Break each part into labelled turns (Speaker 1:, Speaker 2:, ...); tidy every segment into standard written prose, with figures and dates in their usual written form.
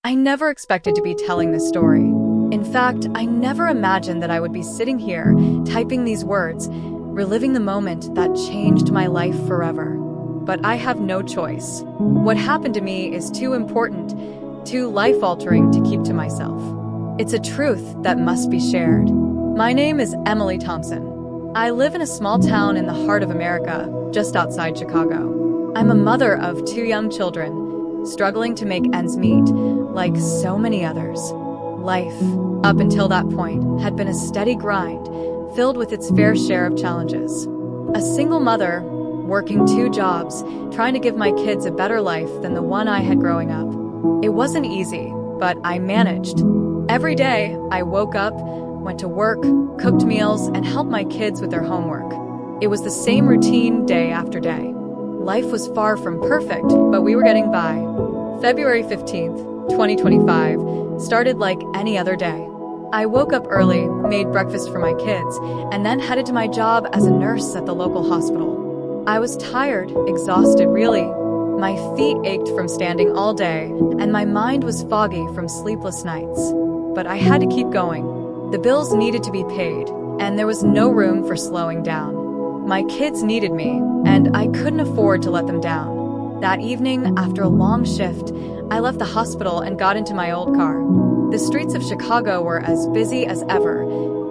Speaker 1: I never expected to be telling this story. In fact, I never imagined that I would be sitting here, typing these words, reliving the moment that changed my life forever. But I have no choice. What happened to me is too important, too life-altering to keep to myself. It's a truth that must be shared. My name is Emily Thompson. I live in a small town in the heart of America, just outside Chicago. I'm a mother of 2 young children, struggling to make ends meet, like so many others. Life, up until that point, had been a steady grind, filled with its fair share of challenges. A single mother, working 2 jobs, trying to give my kids a better life than the one I had growing up. It wasn't easy, but I managed. Every day, I woke up, went to work, cooked meals, and helped my kids with their homework. It was the same routine day after day. Life was far from perfect, but we were getting by. February 15th, 2025, started like any other day. I woke up early, made breakfast for my kids, and then headed to my job as a nurse at the local hospital. I was tired, exhausted really. My feet ached from standing all day, and my mind was foggy from sleepless nights. But I had to keep going. The bills needed to be paid, and there was no room for slowing down. My kids needed me, and I couldn't afford to let them down. That evening, after a long shift, I left the hospital and got into my old car. The streets of Chicago were as busy as ever,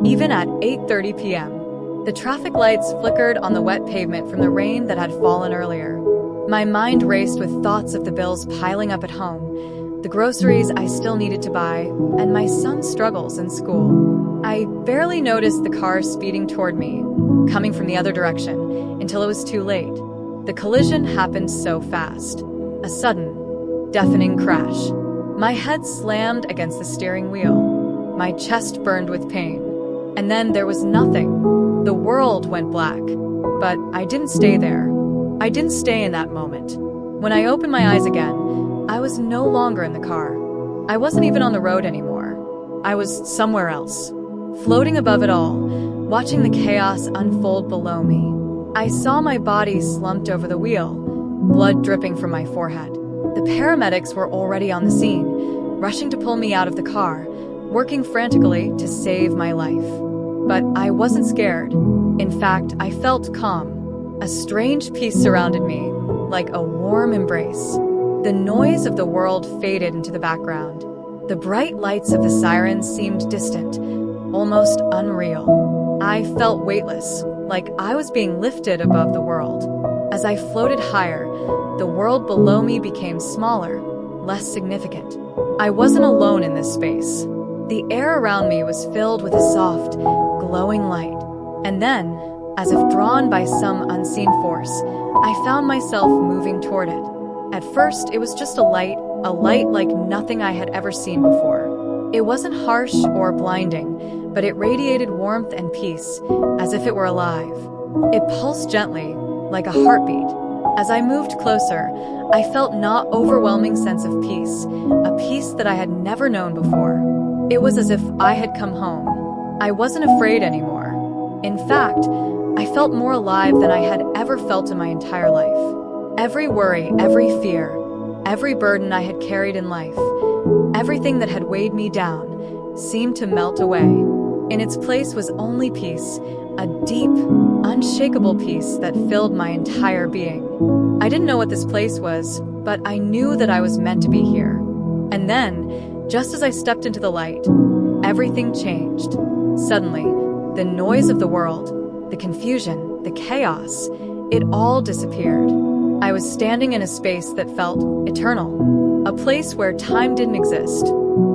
Speaker 1: even at 8:30 p.m. The traffic lights flickered on the wet pavement from the rain that had fallen earlier. My mind raced with thoughts of the bills piling up at home, the groceries I still needed to buy, and my son's struggles in school. I barely noticed the car speeding toward me, coming from the other direction, until it was too late. The collision happened so fast. A sudden, deafening crash. My head slammed against the steering wheel. My chest burned with pain. And then there was nothing. The world went black. But I didn't stay there. I didn't stay in that moment. When I opened my eyes again, I was no longer in the car. I wasn't even on the road anymore. I was somewhere else, floating above it all, watching the chaos unfold below me. I saw my body slumped over the wheel, blood dripping from my forehead. The paramedics were already on the scene, rushing to pull me out of the car, working frantically to save my life. But I wasn't scared. In fact, I felt calm. A strange peace surrounded me, like a warm embrace. The noise of the world faded into the background. The bright lights of the sirens seemed distant, almost unreal. I felt weightless, like I was being lifted above the world. As I floated higher, the world below me became smaller, less significant. I wasn't alone in this space. The air around me was filled with a soft, glowing light. And then, as if drawn by some unseen force, I found myself moving toward it. At first, it was just a light like nothing I had ever seen before. It wasn't harsh or blinding, but it radiated warmth and peace, as if it were alive. It pulsed gently, like a heartbeat. As I moved closer, I felt an overwhelming sense of peace, a peace that I had never known before. It was as if I had come home. I wasn't afraid anymore. In fact, I felt more alive than I had ever felt in my entire life. Every worry, every fear, every burden I had carried in life, everything that had weighed me down, seemed to melt away. In its place was only peace, a deep, unshakable peace that filled my entire being. I didn't know what this place was, but I knew that I was meant to be here. And then, just as I stepped into the light, everything changed. Suddenly, the noise of the world, the confusion, the chaos, it all disappeared. I was standing in a space that felt eternal, a place where time didn't exist.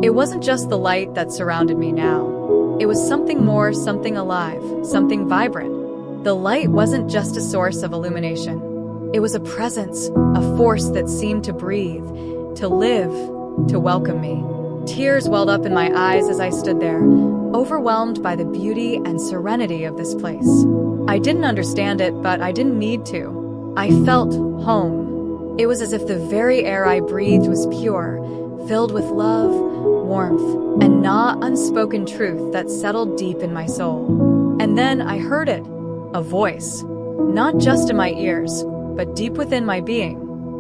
Speaker 1: It wasn't just the light that surrounded me now. It was something more, something alive, something vibrant. The light wasn't just a source of illumination. It was a presence, a force that seemed to breathe, to live, to welcome me. Tears welled up in my eyes as I stood there, overwhelmed by the beauty and serenity of this place. I didn't understand it, but I didn't need to. I felt home. It was as if the very air I breathed was pure, filled with love, warmth, and unspoken truth that settled deep in my soul. And then I heard it, a voice, not just in my ears, but deep within my being.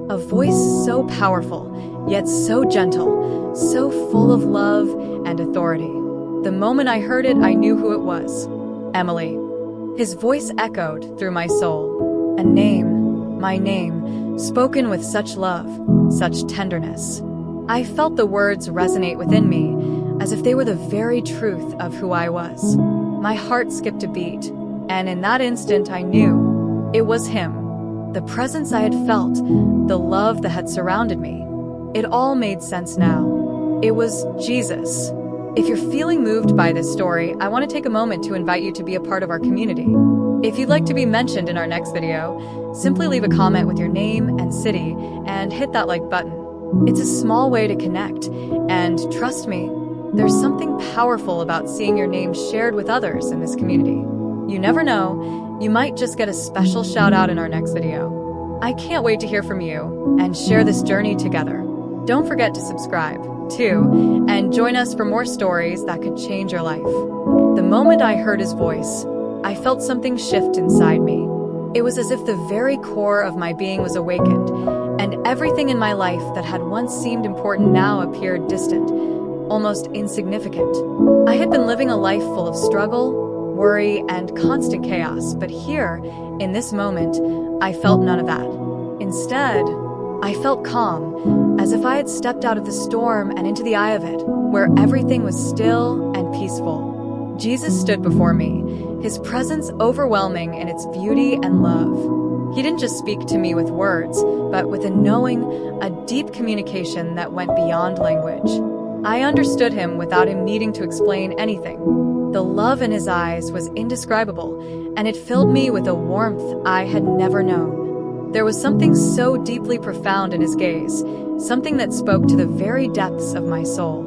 Speaker 1: A voice so powerful, yet so gentle, so full of love and authority. The moment I heard it, I knew who it was. Emily. His voice echoed through my soul. A name, my name, spoken with such love, such tenderness. I felt the words resonate within me, as if they were the very truth of who I was. My heart skipped a beat, and in that instant I knew it was him. The presence I had felt, the love that had surrounded me. It all made sense now. It was Jesus. If you're feeling moved by this story, I want to take a moment to invite you to be a part of our community. If you'd like to be mentioned in our next video, simply leave a comment with your name and city and hit that like button. It's a small way to connect, and trust me, there's something powerful about seeing your name shared with others in this community. You never know, you might just get a special shout out in our next video. I can't wait to hear from you and share this journey together. Don't forget to subscribe, too, and join us for more stories that could change your life. The moment I heard his voice, I felt something shift inside me. It was as if the very core of my being was awakened, and everything in my life that had once seemed important now appeared distant, almost insignificant. I had been living a life full of struggle, worry, and constant chaos, but here, in this moment, I felt none of that. Instead, I felt calm, as if I had stepped out of the storm and into the eye of it, where everything was still and peaceful. Jesus stood before me, his presence overwhelming in its beauty and love. He didn't just speak to me with words, but with a knowing, a deep communication that went beyond language. I understood him without him needing to explain anything. The love in his eyes was indescribable, and it filled me with a warmth I had never known. There was something so deeply profound in his gaze, something that spoke to the very depths of my soul.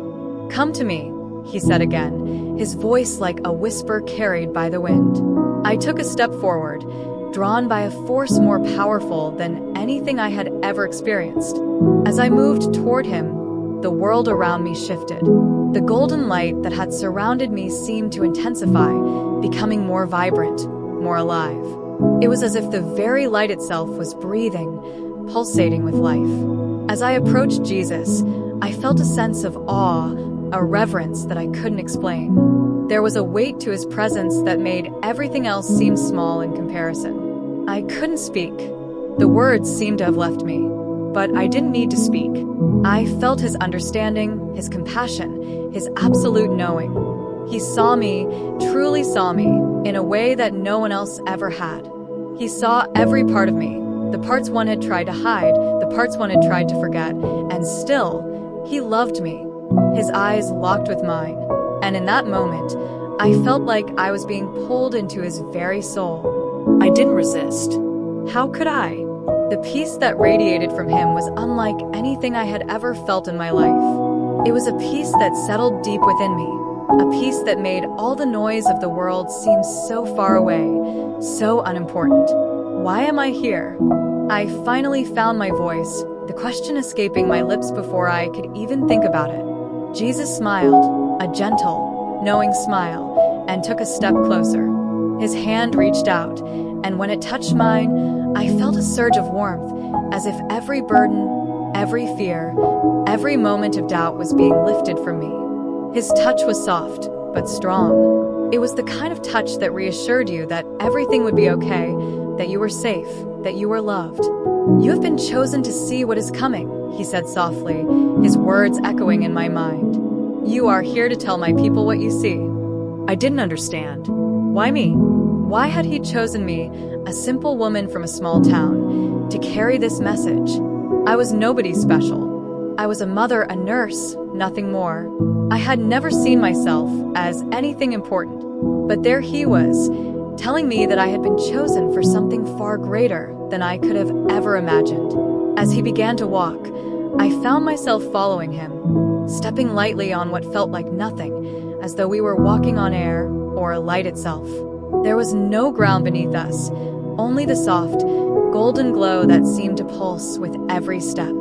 Speaker 1: "Come to me," he said again, his voice like a whisper carried by the wind. I took a step forward, drawn by a force more powerful than anything I had ever experienced. As I moved toward him, the world around me shifted. The golden light that had surrounded me seemed to intensify, becoming more vibrant, more alive. It was as if the very light itself was breathing, pulsating with life. As I approached Jesus, I felt a sense of awe, a reverence that I couldn't explain. There was a weight to his presence that made everything else seem small in comparison. I couldn't speak. The words seemed to have left me, but I didn't need to speak. I felt his understanding, his compassion, his absolute knowing. He saw me, truly saw me, in a way that no one else ever had. He saw every part of me, the parts one had tried to hide, the parts one had tried to forget, and still, he loved me. His eyes locked with mine, and in that moment, I felt like I was being pulled into his very soul. I didn't resist. How could I? The peace that radiated from him was unlike anything I had ever felt in my life. It was a peace that settled deep within me, a peace that made all the noise of the world seem so far away, so unimportant. Why am I here? I finally found my voice, the question escaping my lips before I could even think about it. Jesus smiled, a gentle, knowing smile, and took a step closer. His hand reached out, and when it touched mine, I felt a surge of warmth, as if every burden, every fear, every moment of doubt was being lifted from me. His touch was soft, but strong. It was the kind of touch that reassured you that everything would be okay, that you were safe, that you were loved. "You have been chosen to see what is coming," he said softly, his words echoing in my mind. "You are here to tell my people what you see." I didn't understand. Why me? Why had he chosen me, a simple woman from a small town, to carry this message? I was nobody special. I was a mother, a nurse, nothing more. I had never seen myself as anything important, but there he was, telling me that I had been chosen for something far greater than I could have ever imagined. As he began to walk, I found myself following him, stepping lightly on what felt like nothing, as though we were walking on air or light itself. There was no ground beneath us, only the soft, golden glow that seemed to pulse with every step.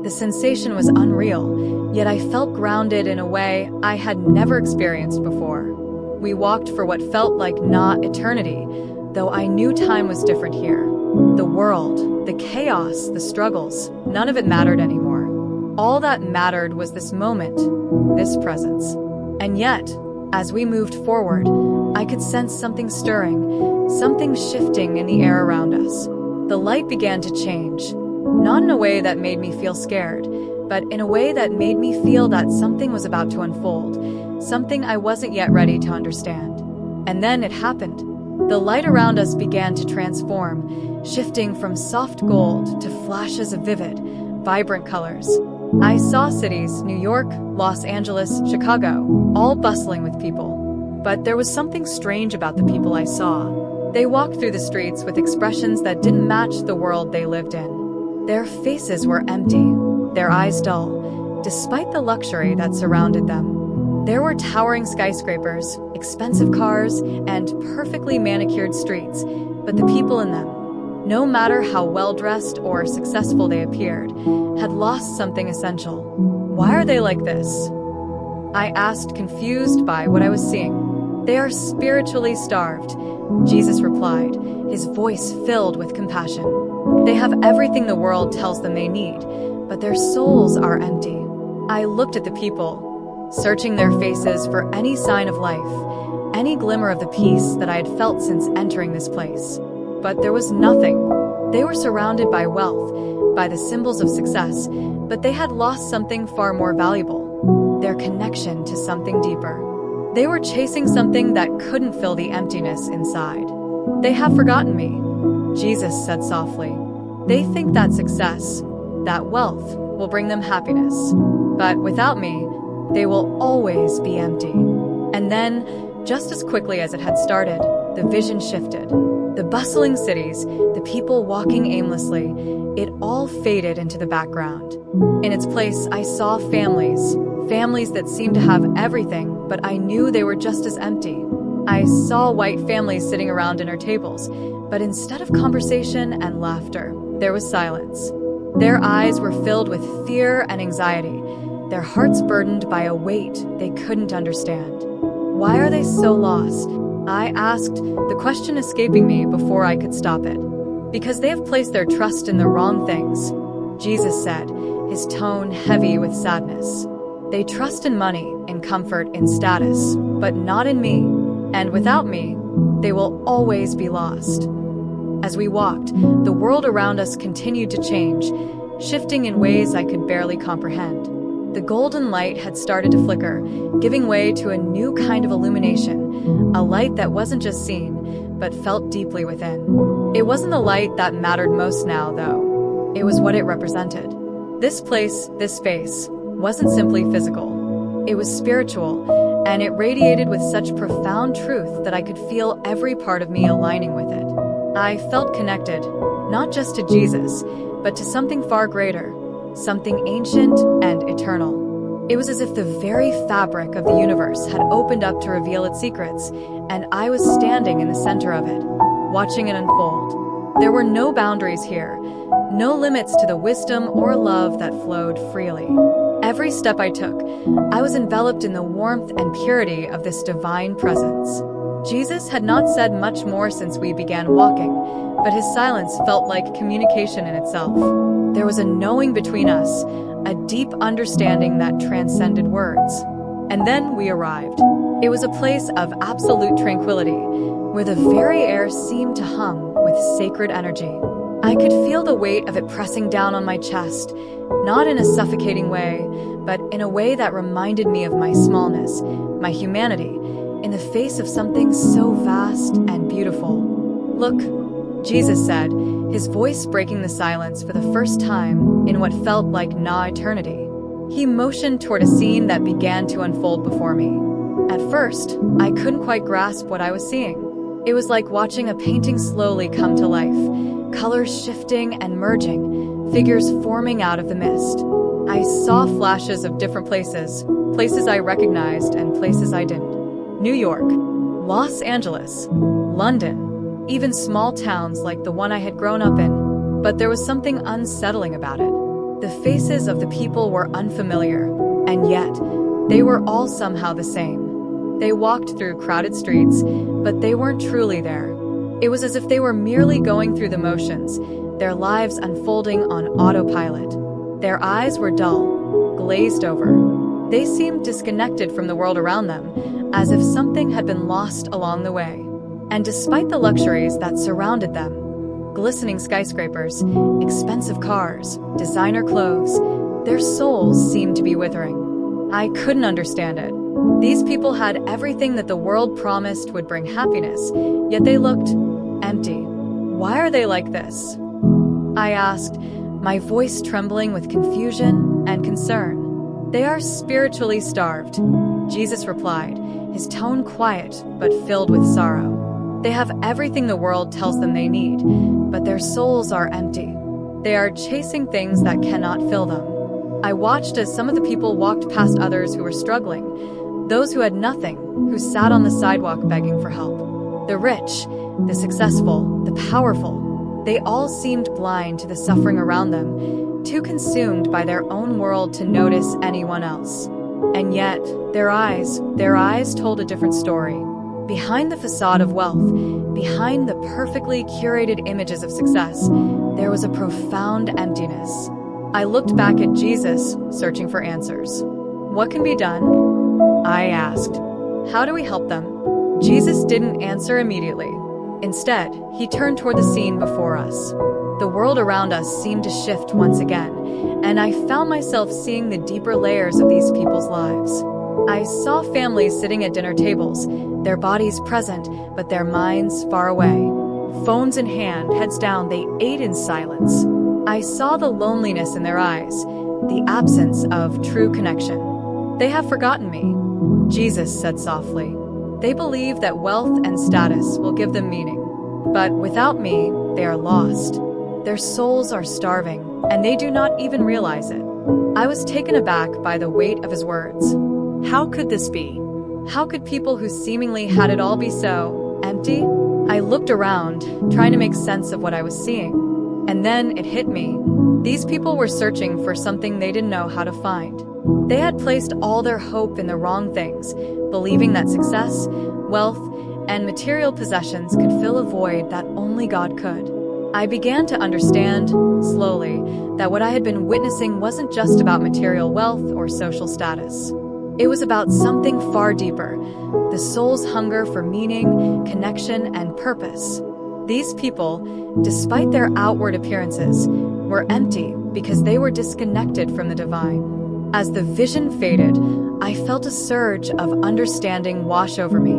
Speaker 1: The sensation was unreal, yet I felt grounded in a way I had never experienced before. We walked for what felt like not eternity, though I knew time was different here. The world, the chaos, the struggles, none of it mattered anymore. All that mattered was this moment, this presence. And yet, as we moved forward, I could sense something stirring, something shifting in the air around us. The light began to change, not in a way that made me feel scared, but in a way that made me feel that something was about to unfold, something I wasn't yet ready to understand. And then it happened. The light around us began to transform, shifting from soft gold to flashes of vivid, vibrant colors. I saw cities, New York, Los Angeles, Chicago, all bustling with people. But there was something strange about the people I saw. They walked through the streets with expressions that didn't match the world they lived in. Their faces were empty, their eyes dull, despite the luxury that surrounded them. There were towering skyscrapers, expensive cars, and perfectly manicured streets, but the people in them, no matter how well-dressed or successful they appeared, had lost something essential. Why are they like this? I asked, confused by what I was seeing. They are spiritually starved, Jesus replied, his voice filled with compassion. They have everything the world tells them they need, but their souls are empty. I looked at the people, searching their faces for any sign of life, any glimmer of the peace that I had felt since entering this place. But there was nothing. They were surrounded by wealth, by the symbols of success, but they had lost something far more valuable, their connection to something deeper. They were chasing something that couldn't fill the emptiness inside. They have forgotten me, Jesus said softly. They think that success, that wealth, will bring them happiness. But without me, they will always be empty. And then, just as quickly as it had started, the vision shifted. The bustling cities, the people walking aimlessly, it all faded into the background. In its place, I saw families that seemed to have everything, but I knew they were just as empty. I saw white families sitting around dinner tables, but instead of conversation and laughter, there was silence. Their eyes were filled with fear and anxiety, their hearts burdened by a weight they couldn't understand. Why are they so lost? I asked, the question escaping me before I could stop it. Because they have placed their trust in the wrong things, Jesus said, his tone heavy with sadness. They trust in money, in comfort, in status, but not in me. And without me, they will always be lost. As we walked, the world around us continued to change, shifting in ways I could barely comprehend. The golden light had started to flicker, giving way to a new kind of illumination, a light that wasn't just seen, but felt deeply within. It wasn't the light that mattered most now, though. It was what it represented. This place, this space, wasn't simply physical. It was spiritual, and it radiated with such profound truth that I could feel every part of me aligning with it. I felt connected, not just to Jesus, but to something far greater, something ancient and eternal. It was as if the very fabric of the universe had opened up to reveal its secrets, and I was standing in the center of it, watching it unfold. There were no boundaries here, no limits to the wisdom or love that flowed freely. Every step I took, I was enveloped in the warmth and purity of this divine presence. Jesus had not said much more since we began walking, but his silence felt like communication in itself. There was a knowing between us, a deep understanding that transcended words. And then we arrived. It was a place of absolute tranquility, where the very air seemed to hum with sacred energy. I could feel the weight of it pressing down on my chest, not in a suffocating way, but in a way that reminded me of my smallness, my humanity, in the face of something so vast and beautiful. Look, Jesus said, his voice breaking the silence for the first time in what felt like nigh eternity. He motioned toward a scene that began to unfold before me. At first, I couldn't quite grasp what I was seeing. It was like watching a painting slowly come to life, colors shifting and merging, figures forming out of the mist. I saw flashes of different places I recognized and places I didn't. New York, Los Angeles, London, even small towns like the one I had grown up in, but there was something unsettling about it. The faces of the people were unfamiliar, and yet, they were all somehow the same. They walked through crowded streets, but they weren't truly there. It was as if they were merely going through the motions, their lives unfolding on autopilot. Their eyes were dull, glazed over. They seemed disconnected from the world around them, as if something had been lost along the way. And despite the luxuries that surrounded them, glistening skyscrapers, expensive cars, designer clothes, their souls seemed to be withering. I couldn't understand it. These people had everything that the world promised would bring happiness, yet they looked empty. Why are they like this? I asked, my voice trembling with confusion and concern. They are spiritually starved, Jesus replied, his tone quiet but filled with sorrow. They have everything the world tells them they need, but their souls are empty. They are chasing things that cannot fill them. I watched as some of the people walked past others who were struggling, those who had nothing, who sat on the sidewalk begging for help. The rich, the successful, the powerful, they all seemed blind to the suffering around them, too consumed by their own world to notice anyone else. And yet, their eyes told a different story. Behind the facade of wealth, behind the perfectly curated images of success, there was a profound emptiness. I looked back at Jesus, searching for answers. What can be done? I asked. How do we help them? Jesus didn't answer immediately. Instead, he turned toward the scene before us. The world around us seemed to shift once again, and I found myself seeing the deeper layers of these people's lives. I saw families sitting at dinner tables, their bodies present, but their minds far away. Phones in hand, heads down, they ate in silence. I saw the loneliness in their eyes, the absence of true connection. They have forgotten me, Jesus said softly. They believe that wealth and status will give them meaning. But without me, they are lost. Their souls are starving, and they do not even realize it. I was taken aback by the weight of his words. How could this be? How could people who seemingly had it all be so empty? I looked around, trying to make sense of what I was seeing. And then it hit me. These people were searching for something they didn't know how to find. They had placed all their hope in the wrong things, believing that success, wealth, and material possessions could fill a void that only God could. I began to understand, slowly, that what I had been witnessing wasn't just about material wealth or social status. It was about something far deeper, the soul's hunger for meaning, connection, and purpose. These people, despite their outward appearances, were empty because they were disconnected from the divine. As the vision faded, I felt a surge of understanding wash over me.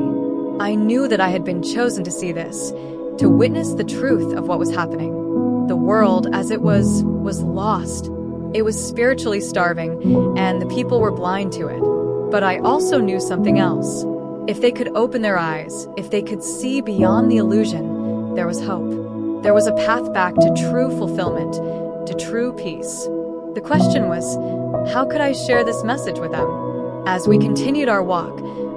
Speaker 1: I knew that I had been chosen to see this, to witness the truth of what was happening. The world, as it was lost. It was spiritually starving, and the people were blind to it. But I also knew something else. If they could open their eyes, if they could see beyond the illusion, there was hope. There was a path back to true fulfillment, to true peace. The question was, how could I share this message with them? As we continued our walk,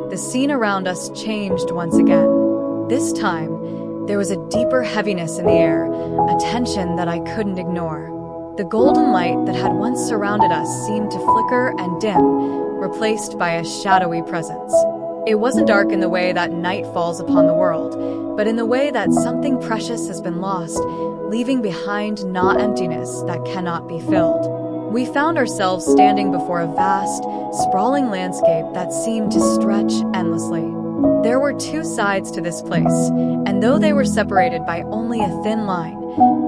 Speaker 1: the scene around us changed once again. This time, there was a deeper heaviness in the air, a tension that I couldn't ignore. The golden light that had once surrounded us seemed to flicker and dim, replaced by a shadowy presence. It wasn't dark in the way that night falls upon the world, but in the way that something precious has been lost, leaving behind not emptiness that cannot be filled. We found ourselves standing before a vast, sprawling landscape that seemed to stretch endlessly. There were two sides to this place, and though they were separated by only a thin line,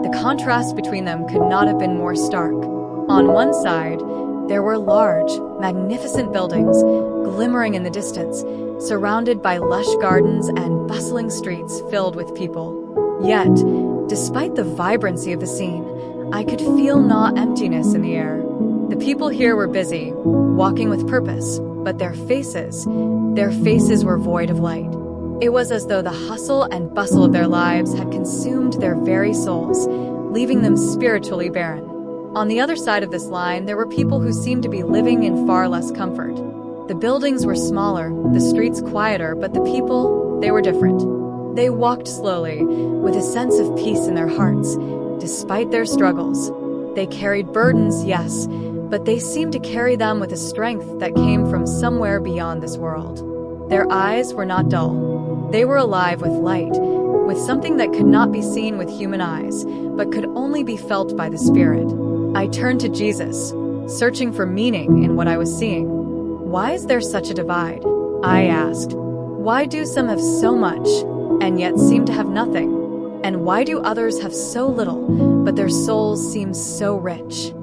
Speaker 1: the contrast between them could not have been more stark. On one side, there were large, magnificent buildings, glimmering in the distance, surrounded by lush gardens and bustling streets filled with people. Yet, despite the vibrancy of the scene, I could feel not emptiness in the air. The people here were busy, walking with purpose, but their faces were void of light. It was as though the hustle and bustle of their lives had consumed their very souls, leaving them spiritually barren. On the other side of this line, there were people who seemed to be living in far less comfort. The buildings were smaller, the streets quieter, but the people, they were different. They walked slowly, with a sense of peace in their hearts, despite their struggles. They carried burdens, yes, but they seemed to carry them with a strength that came from somewhere beyond this world. Their eyes were not dull. They were alive with light, with something that could not be seen with human eyes, but could only be felt by the spirit. I turned to Jesus, searching for meaning in what I was seeing. Why is there such a divide? I asked. Why do some have so much, and yet seem to have nothing? And why do others have so little, but their souls seem so rich?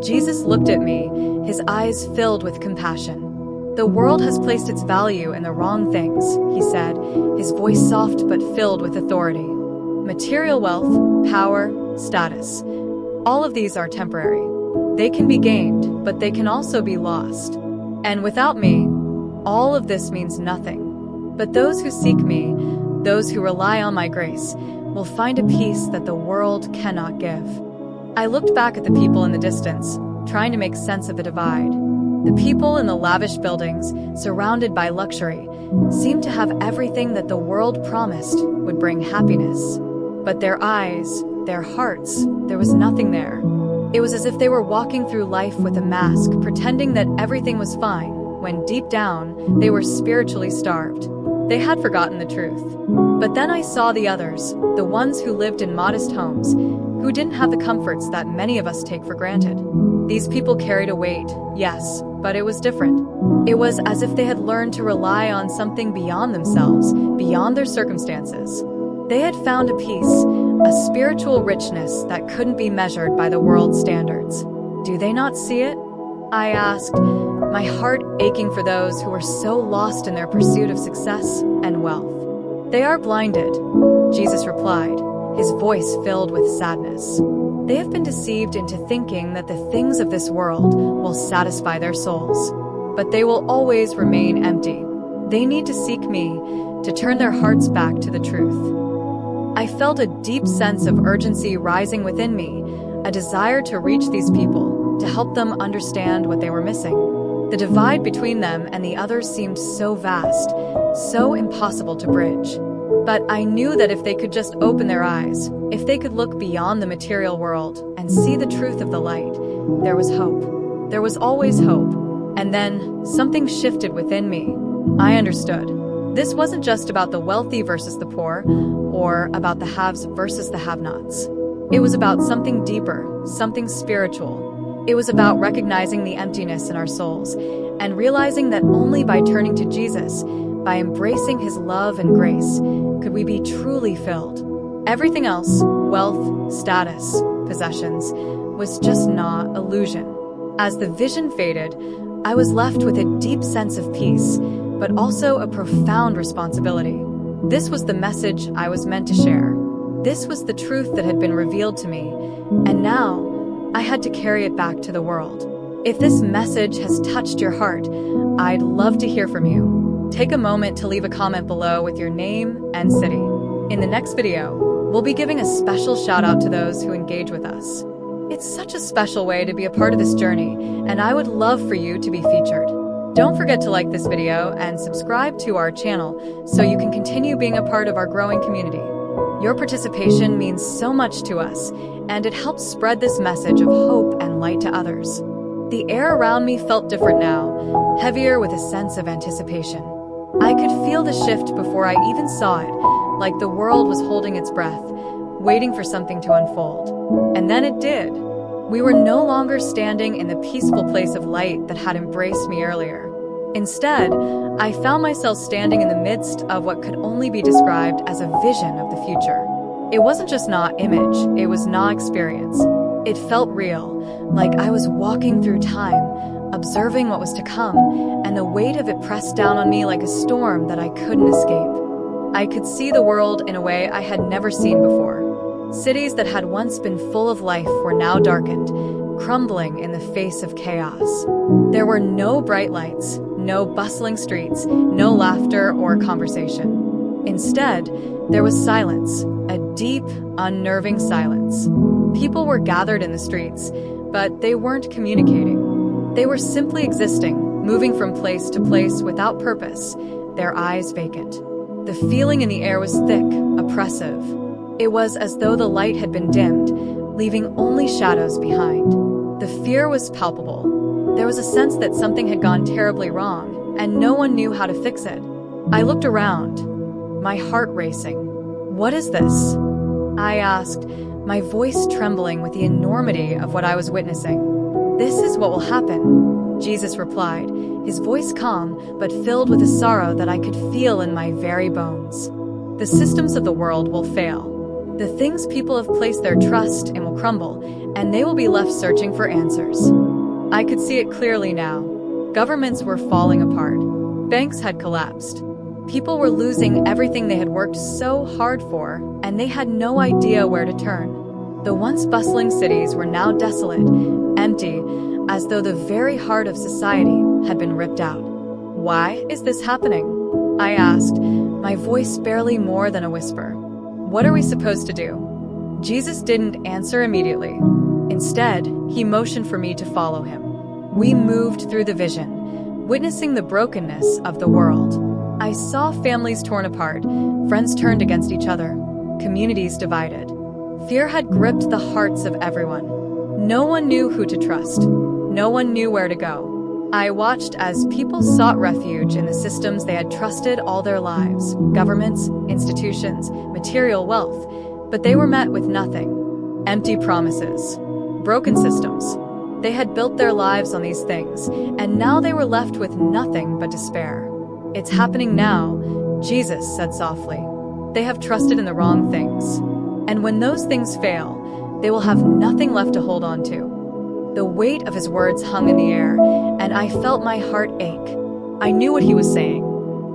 Speaker 1: Jesus looked at me, his eyes filled with compassion. The world has placed its value in the wrong things, he said, his voice soft but filled with authority. Material wealth, power, status. All of these are temporary. They can be gained, but they can also be lost. And without me, all of this means nothing. But those who seek me, those who rely on my grace, will find a peace that the world cannot give. I looked back at the people in the distance, trying to make sense of the divide. The people in the lavish buildings, surrounded by luxury, seemed to have everything that the world promised would bring happiness. But their eyes, their hearts, there was nothing there. It was as if they were walking through life with a mask, pretending that everything was fine, when deep down, they were spiritually starved. They had forgotten the truth. But then I saw the others, the ones who lived in modest homes, who didn't have the comforts that many of us take for granted. These people carried a weight, yes, but it was different. It was as if they had learned to rely on something beyond themselves, beyond their circumstances. They had found a peace, a spiritual richness that couldn't be measured by the world's standards. Do they not see it? I asked, my heart aching for those who were so lost in their pursuit of success and wealth. They are blinded, Jesus replied, his voice filled with sadness. They have been deceived into thinking that the things of this world will satisfy their souls, but they will always remain empty. They need to seek me, to turn their hearts back to the truth. I felt a deep sense of urgency rising within me, a desire to reach these people, to help them understand what they were missing. The divide between them and the others seemed so vast, so impossible to bridge. But I knew that if they could just open their eyes, if they could look beyond the material world and see the truth of the light, there was hope. There was always hope. And then something shifted within me. I understood. This wasn't just about the wealthy versus the poor, or about the haves versus the have-nots. It was about something deeper, something spiritual. It was about recognizing the emptiness in our souls and realizing that only by turning to Jesus, by embracing his love and grace, could we be truly filled. Everything else, wealth, status, possessions, was just not illusion. As the vision faded, I was left with a deep sense of peace, but also a profound responsibility. This was the message I was meant to share. This was the truth that had been revealed to me, and now I had to carry it back to the world. If this message has touched your heart, I'd love to hear from you. Take a moment to leave a comment below with your name and city. In the next video, we'll be giving a special shout out to those who engage with us. It's such a special way to be a part of this journey, and I would love for you to be featured. Don't forget to like this video and subscribe to our channel so you can continue being a part of our growing community. Your participation means so much to us, and it helps spread this message of hope and light to others. The air around me felt different now, heavier with a sense of anticipation. I could feel the shift before I even saw it, like the world was holding its breath, waiting for something to unfold. And then it did. We were no longer standing in the peaceful place of light that had embraced me earlier. Instead, I found myself standing in the midst of what could only be described as a vision of the future. It wasn't just Na image, it was Na experience. It felt real, like I was walking through time, observing what was to come, and the weight of it pressed down on me like a storm that I couldn't escape. I could see the world in a way I had never seen before. Cities that had once been full of life were now darkened, crumbling in the face of chaos. There were no bright lights, no bustling streets, no laughter or conversation. Instead, there was silence, a deep, unnerving silence. People were gathered in the streets, but they weren't communicating. They were simply existing, moving from place to place without purpose, their eyes vacant. The feeling in the air was thick, oppressive. It was as though the light had been dimmed, leaving only shadows behind. The fear was palpable. There was a sense that something had gone terribly wrong, and no one knew how to fix it. I looked around, my heart racing. What is this? I asked, my voice trembling with the enormity of what I was witnessing. "This is what will happen," Jesus replied, his voice calm but filled with a sorrow that I could feel in my very bones. "The systems of the world will fail. The things people have placed their trust in will crumble, and they will be left searching for answers." I could see it clearly now. Governments were falling apart. Banks had collapsed. People were losing everything they had worked so hard for, and they had no idea where to turn. The once bustling cities were now desolate, empty, as though the very heart of society had been ripped out. "Why is this happening?" I asked, my voice barely more than a whisper. "What are we supposed to do?" Jesus didn't answer immediately. Instead, he motioned for me to follow him. We moved through the vision, witnessing the brokenness of the world. I saw families torn apart, friends turned against each other, communities divided. Fear had gripped the hearts of everyone. No one knew who to trust. No one knew where to go. I watched as people sought refuge in the systems they had trusted all their lives, governments, institutions, material wealth, but they were met with nothing. Empty promises, broken systems. They had built their lives on these things, and now they were left with nothing but despair. "It's happening now," Jesus said softly. "They have trusted in the wrong things. And when those things fail, they will have nothing left to hold on to." The weight of his words hung in the air, and I felt my heart ache. I knew what he was saying.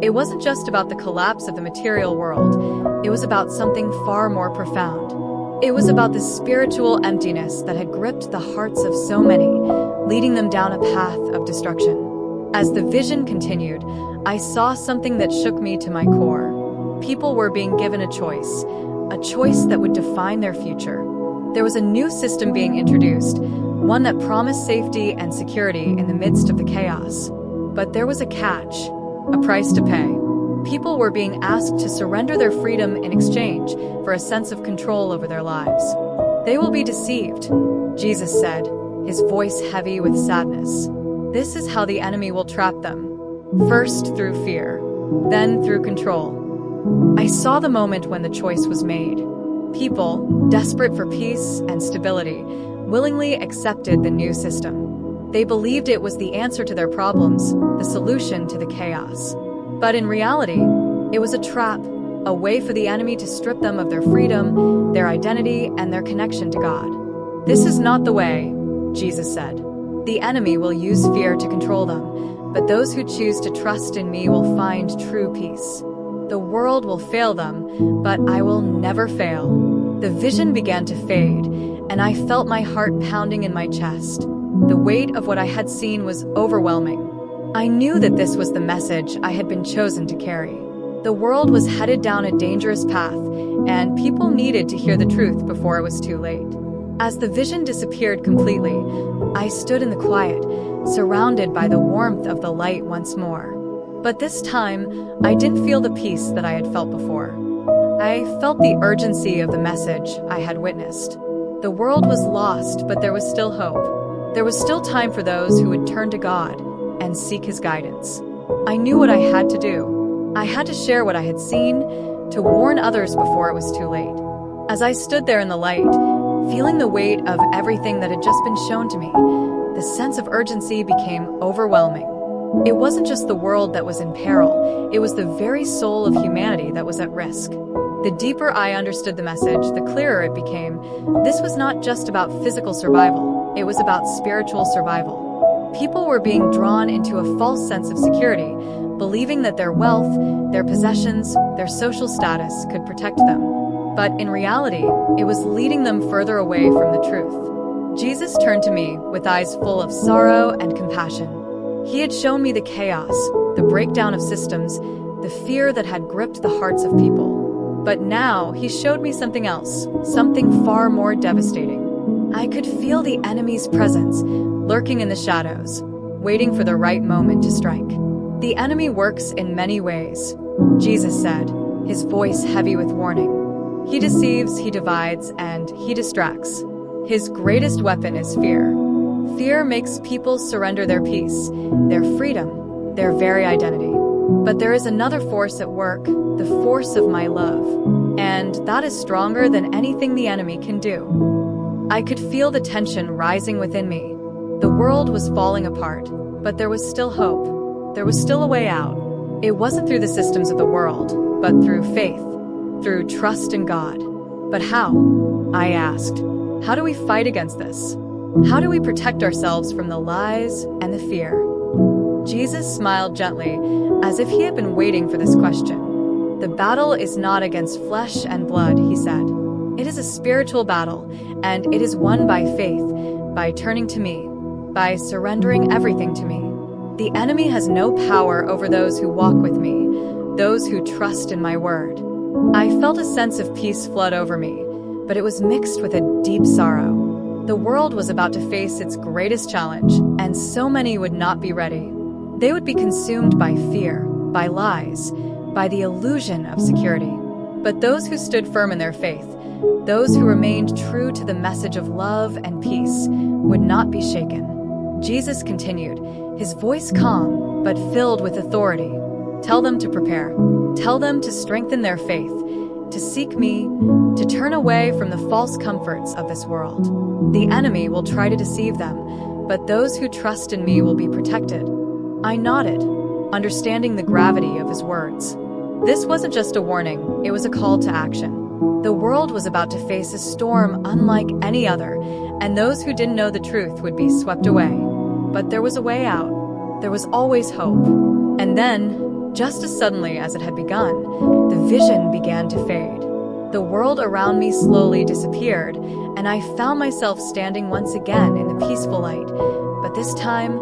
Speaker 1: It wasn't just about the collapse of the material world. It was about something far more profound. It was about the spiritual emptiness that had gripped the hearts of so many, leading them down a path of destruction. As the vision continued, I saw something that shook me to my core. People were being given a choice that would define their future. There was a new system being introduced, one that promised safety and security in the midst of the chaos. But there was a catch, a price to pay. People were being asked to surrender their freedom in exchange for a sense of control over their lives. "They will be deceived," Jesus said, his voice heavy with sadness. "This is how the enemy will trap them. First through fear, then through control." I saw the moment when the choice was made. People, desperate for peace and stability, willingly accepted the new system. They believed it was the answer to their problems, the solution to the chaos. But in reality, it was a trap, a way for the enemy to strip them of their freedom, their identity, and their connection to God. "This is not the way," Jesus said. "The enemy will use fear to control them, but those who choose to trust in me will find true peace. The world will fail them, but I will never fail." The vision began to fade, and I felt my heart pounding in my chest. The weight of what I had seen was overwhelming. I knew that this was the message I had been chosen to carry. The world was headed down a dangerous path, and people needed to hear the truth before it was too late. As the vision disappeared completely, I stood in the quiet, surrounded by the warmth of the light once more. But this time, I didn't feel the peace that I had felt before. I felt the urgency of the message I had witnessed. The world was lost, but there was still hope. There was still time for those who would turn to God and seek his guidance. I knew what I had to do. I had to share what I had seen, to warn others before it was too late. As I stood there in the light, feeling the weight of everything that had just been shown to me, the sense of urgency became overwhelming. It wasn't just the world that was in peril, it was the very soul of humanity that was at risk. The deeper I understood the message, the clearer it became. This was not just about physical survival, it was about spiritual survival. People were being drawn into a false sense of security, believing that their wealth, their possessions, their social status could protect them. But in reality, it was leading them further away from the truth. Jesus turned to me with eyes full of sorrow and compassion. He had shown me the chaos, the breakdown of systems, the fear that had gripped the hearts of people. But now he showed me something else, something far more devastating. I could feel the enemy's presence, lurking in the shadows, waiting for the right moment to strike. The enemy works in many ways, Jesus said, his voice heavy with warning. He deceives, he divides, and he distracts. His greatest weapon is fear. Fear makes people surrender their peace, their freedom, their very identity. But there is another force at work, the force of my love. and that is stronger than anything the enemy can do. I could feel the tension rising within me. The world was falling apart, but there was still hope. There was still a way out. It wasn't through the systems of the world, but through faith, through trust in God. But how? I asked. How do we fight against this? How do we protect ourselves from the lies and the fear? Jesus smiled gently, as if he had been waiting for this question. The battle is not against flesh and blood, he said. It is a spiritual battle, and it is won by faith, by turning to me, by surrendering everything to me. The enemy has no power over those who walk with me, those who trust in my word. I felt a sense of peace flood over me, but it was mixed with a deep sorrow. The world was about to face its greatest challenge, and so many would not be ready. They would be consumed by fear, by lies, by the illusion of security. But those who stood firm in their faith, those who remained true to the message of love and peace, would not be shaken. Jesus continued, his voice calm, but filled with authority. Tell them to prepare. Tell them to strengthen their faith, to seek me, to turn away from the false comforts of this world. The enemy will try to deceive them, but those who trust in me will be protected. I nodded, understanding the gravity of his words. This wasn't just a warning, it was a call to action. The world was about to face a storm unlike any other, and those who didn't know the truth would be swept away. But there was a way out. There was always hope. And then, just as suddenly as it had begun, the vision began to fade. The world around me slowly disappeared, and I found myself standing once again in the peaceful light. But this time,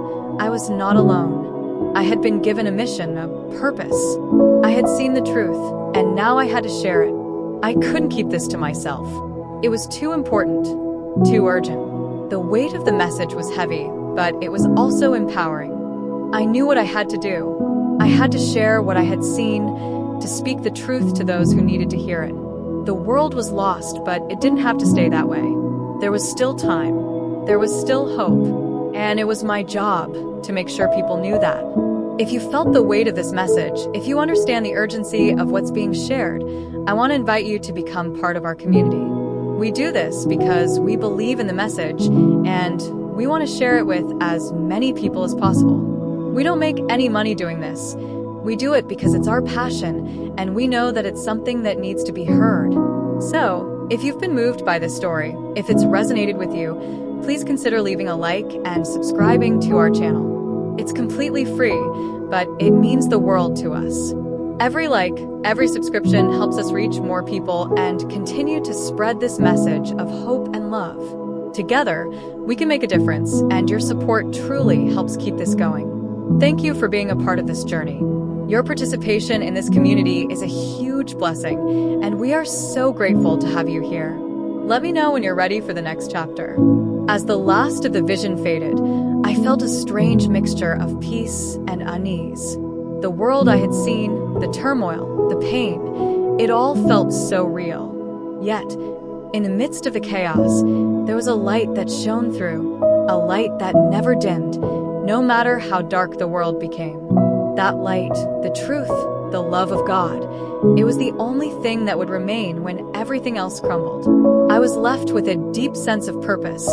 Speaker 1: I was not alone. I had been given a mission, a purpose. I had seen the truth, and now I had to share it. I couldn't keep this to myself. It was too important, too urgent. The weight of the message was heavy, but it was also empowering. I knew what I had to do. I had to share what I had seen, to speak the truth to those who needed to hear it. The world was lost, but it didn't have to stay that way. There was still time. There was still hope. And it was my job to make sure people knew that. If you felt the weight of this message, if you understand the urgency of what's being shared, I want to invite you to become part of our community. We do this because we believe in the message, and we want to share it with as many people as possible. We don't make any money doing this. We do it because it's our passion, and we know that it's something that needs to be heard. So, if you've been moved by this story, if it's resonated with you, please consider leaving a like and subscribing to our channel. It's completely free, but it means the world to us. Every like, every subscription helps us reach more people and continue to spread this message of hope and love. Together, we can make a difference, and your support truly helps keep this going. Thank you for being a part of this journey. Your participation in this community is a huge blessing, and we are so grateful to have you here. Let me know when you're ready for the next chapter. As the last of the vision faded, I felt a strange mixture of peace and unease. The world I had seen, the turmoil, the pain, it all felt so real. Yet, in the midst of the chaos, there was a light that shone through, a light that never dimmed, no matter how dark the world became. That light, the truth, the love of God, it was the only thing that would remain when everything else crumbled. I was left with a deep sense of purpose,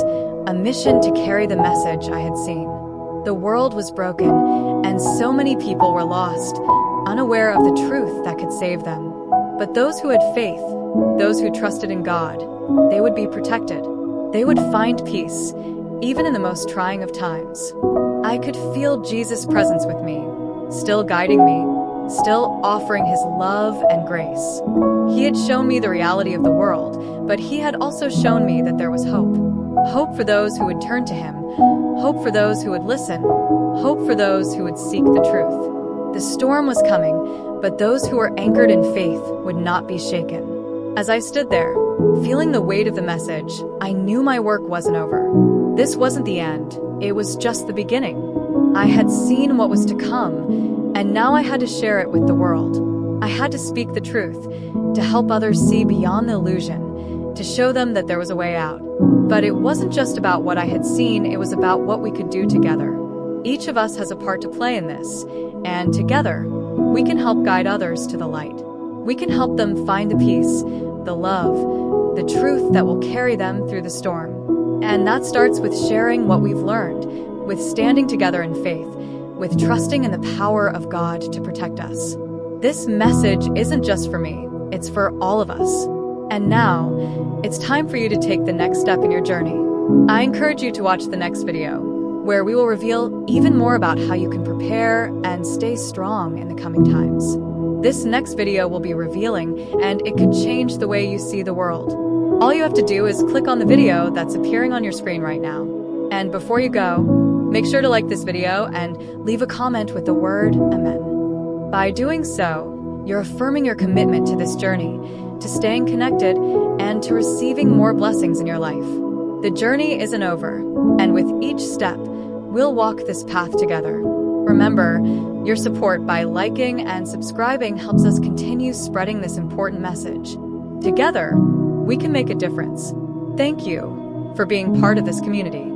Speaker 1: a mission to carry the message I had seen. The world was broken, and so many people were lost, unaware of the truth that could save them. But those who had faith, those who trusted in God, they would be protected. They would find peace, even in the most trying of times. I could feel Jesus' presence with me, still guiding me, still offering his love and grace. He had shown me the reality of the world, but he had also shown me that there was hope. Hope for those who would turn to him, hope for those who would listen, hope for those who would seek the truth. The storm was coming, but those who were anchored in faith would not be shaken. As I stood there, feeling the weight of the message, I knew my work wasn't over. This wasn't the end, it was just the beginning. I had seen what was to come, and now I had to share it with the world. I had to speak the truth, to help others see beyond the illusion, to show them that there was a way out. But it wasn't just about what I had seen, it was about what we could do together. Each of us has a part to play in this, and together, we can help guide others to the light. we can help them find the peace, the love, the truth that will carry them through the storm. And that starts with sharing what we've learned, with standing together in faith, with trusting in the power of God to protect us. This message isn't just for me, it's for all of us. And now, it's time for you to take the next step in your journey. I encourage you to watch the next video, where we will reveal even more about how you can prepare and stay strong in the coming times. This next video will be revealing, and it could change the way you see the world. All you have to do is click on the video that's appearing on your screen right now. And before you go, make sure to like this video and leave a comment with the word Amen. By doing so, you're affirming your commitment to this journey, to staying connected, and to receiving more blessings in your life. The journey isn't over, and with each step, we'll walk this path together. Remember, your support by liking and subscribing helps us continue spreading this important message. Together, we can make a difference. Thank you for being part of this community.